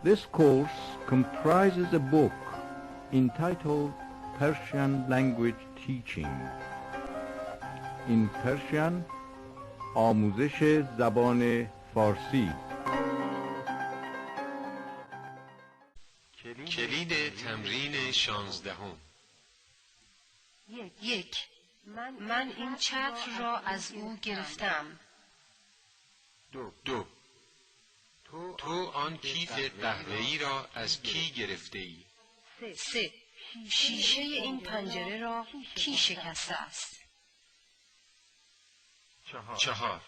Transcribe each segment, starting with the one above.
This course comprises a book entitled Persian Language Teaching. In Persian, آموزش زبان فارسی. کلید تمرین 16. یک. من این چتر را از او گرفتم. 2. تو آن کیف قهوه‌ای را از کی گرفته ای؟ 3. شیشه این پنجره را کی شکسته است؟ 4.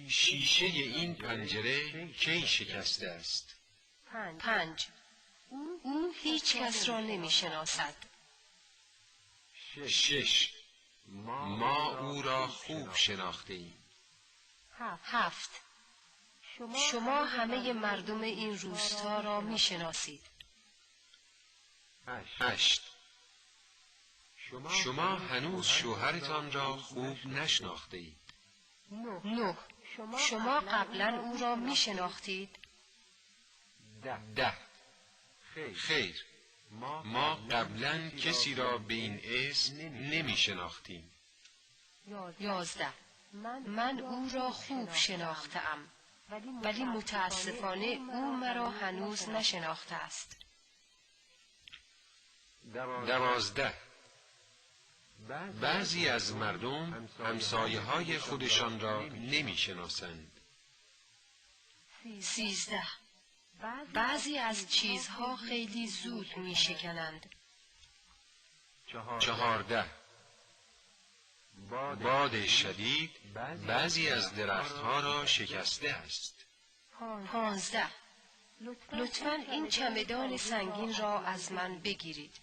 شیشه این پنجره کی شکسته است؟ 5. او هیچ کس را نمی شناسد. 6. ما او را خوب شناخته ایم. 7. شما همه مردم این روستا را می شناسید. 8. شما هنوز شوهرتان را خوب نشناخته اید. 9. شما قبلا او را می شناختید. 10. خیر، ما قبلا کسی را به این اسم نمی شناختیم. 11. من او را خوب شناختم، ولی متاسفانه او مرا هنوز نشناخته است. 12. بعضی از مردم همسایه‌های خودشان را نمی شناسند. 13. بعضی از چیزها خیلی زود می شکنند. 14. باد شدید بعضی از درختها را شکسته است. 15. لطفاً این چمدان سنگین را از من بگیرید.